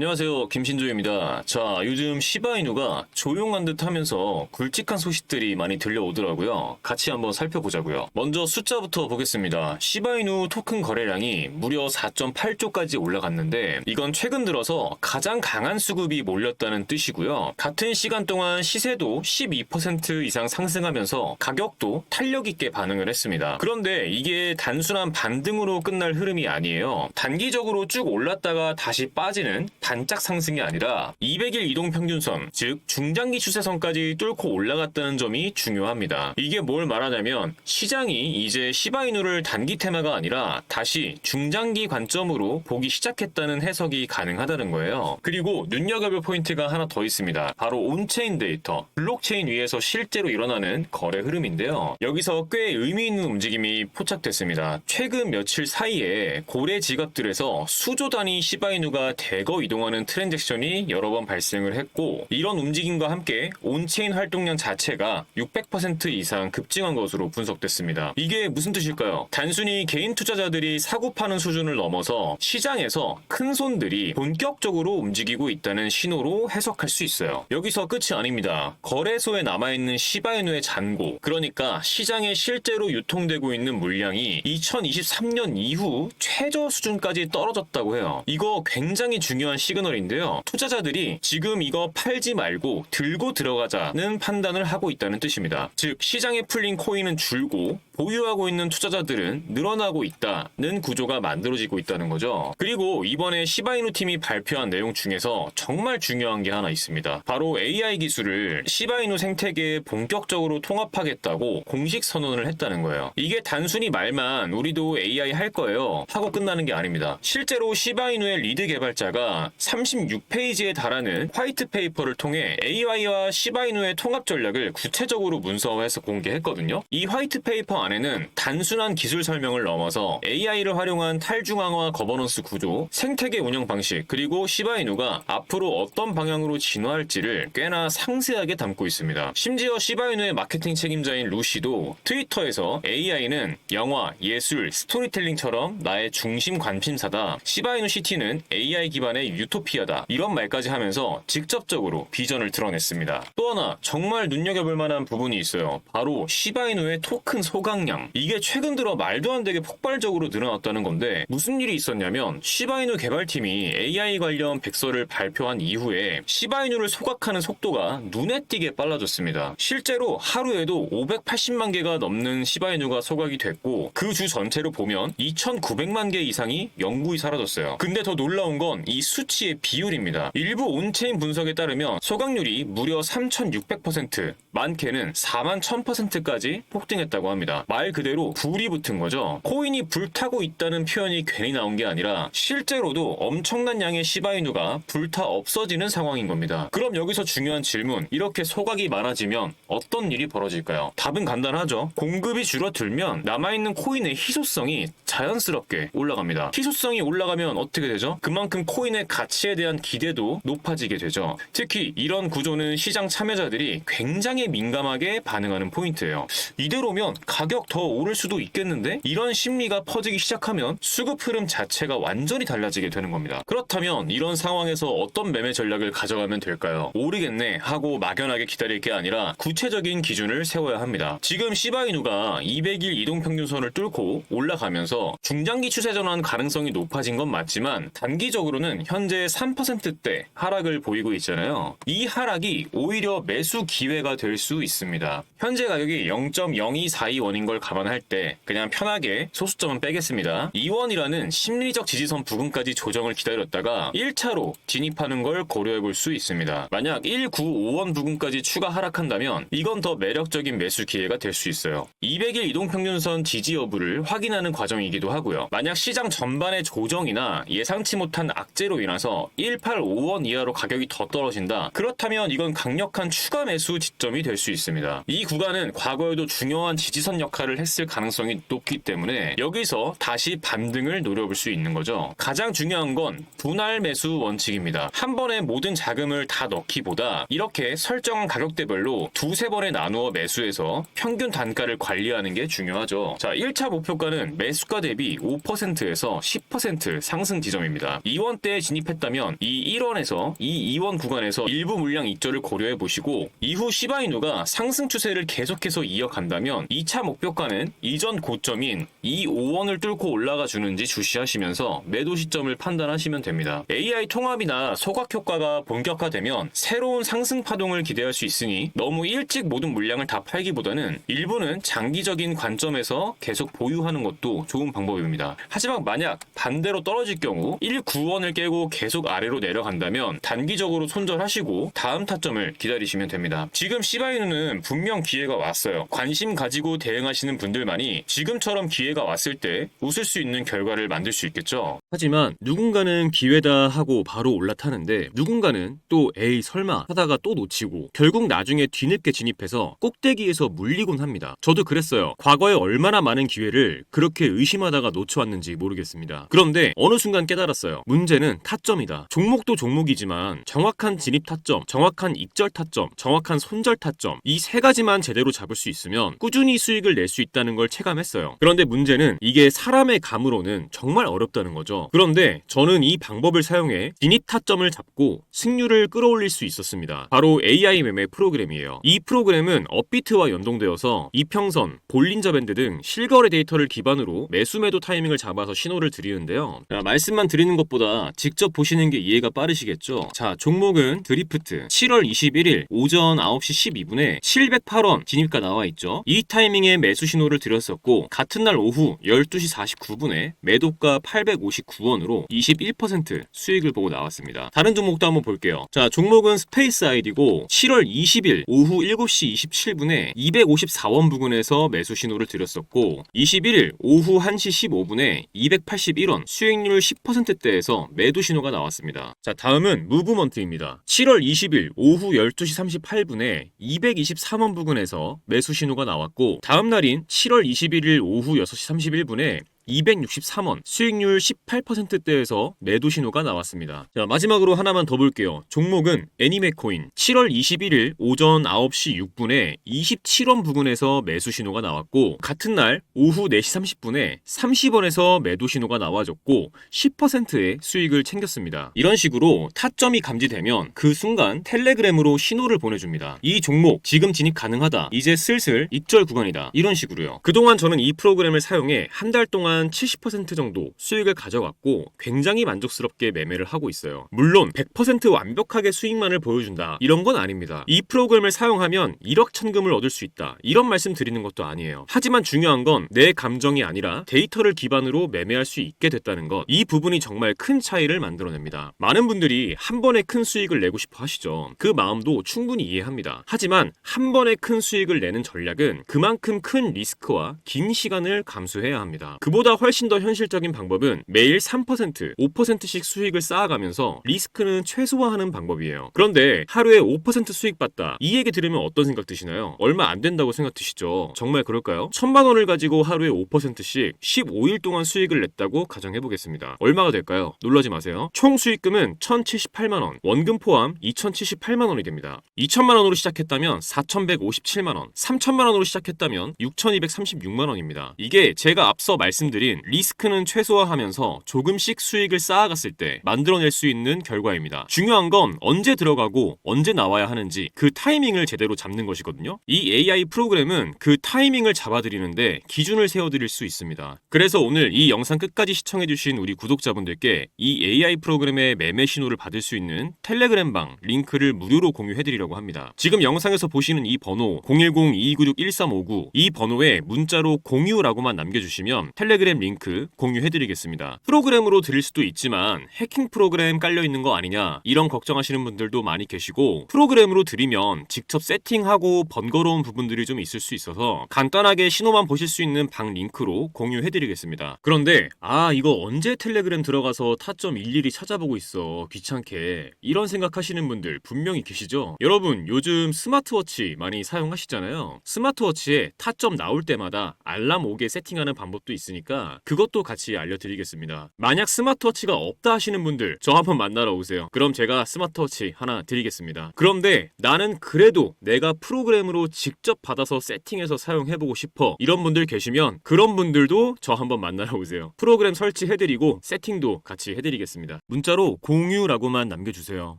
안녕하세요, 김신조입니다. 자, 요즘 시바이누가 조용한 듯 하면서 굵직한 소식들이 많이 들려오더라고요. 같이 한번 살펴보자고요. 먼저 숫자부터 보겠습니다. 시바이누 토큰 거래량이 무려 4.8조까지 올라갔는데 이건 최근 들어서 가장 강한 수급이 몰렸다는 뜻이고요. 같은 시간 동안 시세도 12% 이상 상승하면서 가격도 탄력 있게 반응을 했습니다. 그런데 이게 단순한 반등으로 끝날 흐름이 아니에요. 단기적으로 쭉 올랐다가 다시 빠지는 반짝 상승이 아니라 200일 이동평균선, 즉 중장기 추세선까지 뚫고 올라갔다는 점이 중요합니다. 이게 뭘 말하냐면 시장이 이제 시바이누를 단기 테마가 아니라 다시 중장기 관점으로 보기 시작했다는 해석이 가능하다는 거예요. 그리고 눈여겨볼 포인트가 하나 더 있습니다. 바로 온체인 데이터, 블록체인 위에서 실제로 일어나는 거래 흐름인데요. 여기서 꽤 의미 있는 움직임이 포착됐습니다. 최근 며칠 사이에 고래 지갑들에서 수조 단위 시바이누가 대거 이동하는 트랜잭션이 여러 번 발생을 했고, 이런 움직임과 함께 온체인 활동량 자체가 600% 이상 급증한 것으로 분석됐습니다. 이게 무슨 뜻일까요? 단순히 개인 투자자들이 사고 파는 수준을 넘어서 시장에서 큰 손들이 본격적으로 움직이고 있다는 신호로 해석할 수 있어요. 여기서 끝이 아닙니다. 거래소에 남아있는 시바이누의 잔고, 그러니까 시장에 실제로 유통되고 있는 물량이 2023년 이후 최저 수준까지 떨어졌다고 해요. 이거 굉장히 중요한 시그널인데요. 투자자들이 지금 이거 팔지 말고 들고 들어가자는 판단을 하고 있다는 뜻입니다. 즉 시장에 풀린 코인은 줄고 보유하고 있는 투자자들은 늘어나고 있다는 구조가 만들어지고 있다는 거죠. 그리고 이번에 시바이누 팀이 발표한 내용 중에서 정말 중요한 게 하나 있습니다. 바로 AI 기술을 시바이누 생태계에 본격적으로 통합하겠다고 공식 선언을 했다는 거예요. 이게 단순히 말만 우리도 AI 할 거예요 하고 끝나는 게 아닙니다. 실제로 시바이누의 리드 개발자가 36페이지에 달하는 화이트 페이퍼를 통해 AI와 시바이누의 통합 전략을 구체적으로 문서화해서 공개했거든요. 이 화이트 페이퍼 안에는 단순한 기술 설명을 넘어서 AI를 활용한 탈중앙화 거버넌스 구조, 생태계 운영 방식, 그리고 시바이누가 앞으로 어떤 방향으로 진화할지를 꽤나 상세하게 담고 있습니다. 심지어 시바이누의 마케팅 책임자인 루시도 트위터에서 AI는 영화, 예술, 스토리텔링처럼 나의 중심 관심사다. 시바이누 시티는 AI 기반의 유토피아다. 이런 말까지 하면서 직접적으로 비전을 드러냈습니다. 또 하나 정말 눈여겨볼 만한 부분이 있어요. 바로 시바이누의 토큰 소각량. 이게 최근 들어 말도 안 되게 폭발적으로 늘어났다는 건데 무슨 일이 있었냐면 시바이누 개발팀이 AI 관련 백서를 발표한 이후에 시바이누를 소각하는 속도가 눈에 띄게 빨라졌습니다. 실제로 하루에도 580만 개가 넘는 시바이누가 소각이 됐고 그 주 전체로 보면 2,900만 개 이상이 영구히 사라졌어요. 근데 더 놀라운 건 이 수치의 비율입니다. 일부 온체인 분석에 따르면 소각률이 무려 3,600%, 많게는 41,000%까지 폭등했다고 합니다. 말 그대로 불이 붙은 거죠. 코인이 불타고 있다는 표현이 괜히 나온 게 아니라 실제로도 엄청난 양의 시바이누가 불타 없어지는 상황인 겁니다. 그럼 여기서 중요한 질문, 이렇게 소각이 많아지면 어떤 일이 벌어질까요? 답은 간단하죠. 공급이 줄어들면 남아있는 코인의 희소성이 자연스럽게 올라갑니다. 희소성이 올라가면 어떻게 되죠? 그만큼 코인의 가치에 대한 기대도 높아지게 되죠. 특히 이런 구조는 시장 참여자들이 굉장히 민감하게 반응하는 포인트예요. 이대로면 가격 더 오를 수도 있겠는데? 이런 심리가 퍼지기 시작하면 수급 흐름 자체가 완전히 달라지게 되는 겁니다. 그렇다면 이런 상황에서 어떤 매매 전략을 가져가면 될까요? 모르겠네 하고 막연하게 기다릴 게 아니라 구체적인 기준을 세워야 합니다. 지금 시바이누가 200일 이동평균선을 뚫고 올라가면서 중장기 추세 전환 가능성이 높아진 건 맞지만 단기적으로는 현재 3%대 하락을 보이고 있잖아요. 이 하락이 오히려 매수 기회가 될 수 있습니다. 현재 가격이 0.02421인 걸 감안할 때 그냥 편하게 소수점은 빼겠습니다. 2원이라는 심리적 지지선 부근까지 조정을 기다렸다가 1차로 진입하는 걸 고려해 볼 수 있습니다. 만약 195원 부근까지 추가 하락한다면 이건 더 매력적인 매수 기회가 될 수 있어요. 200일 이동평균선 지지 여부를 확인하는 과정이기도 하고요. 만약 시장 전반의 조정이나 예상치 못한 악재로 인해서 185원 이하로 가격이 더 떨어진다. 그렇다면 이건 강력한 추가 매수 지점이 될 수 있습니다. 이 구간은 과거에도 중요한 지지선 역할을 역할을 했을 가능성이 높기 때문에 여기서 다시 반등을 노려볼 수 있는 거죠. 가장 중요한 건 분할 매수 원칙입니다. 한 번에 모든 자금을 다 넣기보다 이렇게 설정한 가격대별로 두세 번에 나누어 매수해서 평균 단가를 관리하는 게 중요하죠. 자, 1차 목표가는 매수가 대비 5%에서 10% 상승 지점입니다. 2원대에 진입했다면 이 1원에서 이 2원 구간에서 일부 물량 익절을 고려해 보시고 이후 시바이누가 상승 추세를 계속해서 이어간다면 2차 목표가는 이전 고점인 이 5원을 뚫고 올라가 주는지 주시하시면서 매도 시점을 판단하시면 됩니다. AI 통합이나 소각 효과가 본격화되면 새로운 상승 파동을 기대할 수 있으니 너무 일찍 모든 물량을 다 팔기보다는 일부는 장기적인 관점에서 계속 보유하는 것도 좋은 방법입니다. 하지만 만약 반대로 떨어질 경우 1,9원을 깨고 계속 아래로 내려간다면 단기적으로 손절하시고 다음 타점을 기다리시면 됩니다. 지금 시바이누는 분명 기회가 왔어요. 관심 가지고 대응하시는 분들만이 지금처럼 기회가 왔을 때 웃을 수 있는 결과를 만들 수 있겠죠. 하지만 누군가는 기회다 하고 바로 올라타는데 누군가는 또 에이 설마 하다가 또 놓치고 결국 나중에 뒤늦게 진입해서 꼭대기에서 물리곤 합니다. 저도 그랬어요. 과거에 얼마나 많은 기회를 그렇게 의심하다가 놓쳐왔는지 모르겠습니다. 그런데 어느 순간 깨달았어요. 문제는 타점이다. 종목도 종목이지만 정확한 진입 타점, 정확한 익절 타점, 정확한 손절 타점 이 세 가지만 제대로 잡을 수 있으면 꾸준히 수익을 낼 수 있다는 걸 체감했어요. 그런데 문제는 이게 사람의 감으로는 정말 어렵다는 거죠. 그런데 저는 이 방법을 사용해 진입 타점을 잡고 승률을 끌어올릴 수 있었습니다. 바로 AI 매매 프로그램이에요. 이 프로그램은 업비트와 연동되어서 이평선, 볼린저 밴드 등 실거래 데이터를 기반으로 매수 매도 타이밍을 잡아서 신호를 드리는데요. 자, 말씀만 드리는 것보다 직접 보시는 게 이해가 빠르시겠죠? 자, 종목은 드리프트 7월 21일 오전 9시 12분에 708원 진입가 나와 있죠. 이 타이밍에 매수 신호를 드렸었고 같은 날 오후 12시 49분에 매도가 859원으로 21% 수익을 보고 나왔습니다. 다른 종목도 한번 볼게요. 자, 종목은 스페이스 아이디고 7월 20일 오후 7시 27분에 254원 부근에서 매수 신호를 드렸었고 21일 오후 1시 15분에 281원 수익률 10%대에서 매도 신호가 나왔습니다. 자, 다음은 무브먼트입니다. 7월 20일 오후 12시 38분에 223원 부근에서 매수 신호가 나왔고 다음 날인 7월 21일 오후 6시 31분에 263원 수익률 18%대에서 매도 신호가 나왔습니다. 자, 마지막으로 하나만 더 볼게요. 종목은 애니메코인 7월 21일 오전 9시 6분에 27원 부근에서 매수 신호가 나왔고 같은 날 오후 4시 30분에 30원에서 매도 신호가 나와줬고 10%의 수익을 챙겼습니다. 이런 식으로 타점이 감지되면 그 순간 텔레그램으로 신호를 보내줍니다. 이 종목 지금 진입 가능하다. 이제 슬슬 익절 구간이다. 이런 식으로요. 그동안 저는 이 프로그램을 사용해 한 달 동안 70% 정도 수익을 가져갔고 굉장히 만족스럽게 매매를 하고 있어요. 물론 100% 완벽하게 수익만을 보여준다 이런 건 아닙니다. 이 프로그램을 사용하면 1억 천금을 얻을 수 있다 이런 말씀 드리는 것도 아니에요. 하지만 중요한 건 내 감정이 아니라 데이터를 기반으로 매매할 수 있게 됐다는 것, 이 부분이 정말 큰 차이를 만들어냅니다. 많은 분들이 한 번에 큰 수익을 내고 싶어 하시죠. 그 마음도 충분히 이해합니다. 하지만 한 번에 큰 수익을 내는 전략은 그만큼 큰 리스크와 긴 시간을 감수해야 합니다. 그보다 훨씬 더 현실적인 방법은 매일 3%, 5%씩 수익을 쌓아가면서 리스크는 최소화하는 방법이에요. 그런데 하루에 5% 수익 받다 이 얘기 들으면 어떤 생각 드시나요? 얼마 안 된다고 생각 드시죠? 정말 그럴까요? 1,000만 원을 가지고 하루에 5%씩 15일 동안 수익을 냈다고 가정해보겠습니다. 얼마가 될까요? 놀라지 마세요. 총 수익금은 1,078만 원, 원금 포함 2,078만 원이 됩니다. 2,000만 원으로 시작했다면 4,157만 원, 3,000만 원으로 시작했다면 6,236만 원입니다. 이게 제가 앞서 말씀드린 리스크는 최소화하면서 조금씩 수익을 쌓아갔을 때 만들어낼 수 있는 결과입니다. 중요한 건 언제 들어가고 언제 나와야 하는지 그 타이밍을 제대로 잡는 것이거든요. 이 AI 프로그램은 그 타이밍을 잡아드리는데 기준을 세워드릴 수 있습니다. 그래서 오늘 이 영상 끝까지 시청해주신 우리 구독자분들께 이 AI 프로그램의 매매 신호를 받을 수 있는 텔레그램방 링크를 무료로 공유해드리려고 합니다. 지금 영상에서 보시는 이 번호 010-2296-1359 이 번호에 문자로 공유라고만 남겨주시면 텔레그램 텔레그램 링크 공유해드리겠습니다. 프로그램으로 드릴 수도 있지만 해킹 프로그램 깔려있는 거 아니냐 이런 걱정하시는 분들도 많이 계시고, 프로그램으로 드리면 직접 세팅하고 번거로운 부분들이 좀 있을 수 있어서 간단하게 신호만 보실 수 있는 방 링크로 공유해드리겠습니다. 그런데 이거 언제 텔레그램 들어가서 타점 일일이 찾아보고 있어 귀찮게, 이런 생각하시는 분들 분명히 계시죠? 여러분 요즘 스마트워치 많이 사용하시잖아요. 스마트워치에 타점 나올 때마다 알람 오게 세팅하는 방법도 있으니까 그것도 같이 알려드리겠습니다. 만약 스마트워치가 없다 하시는 분들 저 한번 만나러 오세요. 그럼 제가 스마트워치 하나 드리겠습니다. 그런데 나는 그래도 내가 프로그램으로 직접 받아서 세팅해서 사용해보고 싶어, 이런 분들 계시면 그런 분들도 저 한번 만나러 오세요. 프로그램 설치해드리고 세팅도 같이 해드리겠습니다. 문자로 공유라고만 남겨주세요.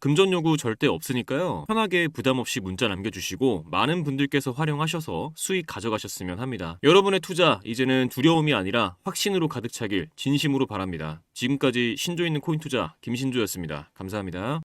금전 요구 절대 없으니까요. 편하게 부담없이 문자 남겨주시고 많은 분들께서 활용하셔서 수익 가져가셨으면 합니다. 여러분의 투자 이제는 두려움이 아니라 확신으로 가득 차길 진심으로 바랍니다. 지금까지 신조 있는 코인 투자 김신조였습니다. 감사합니다.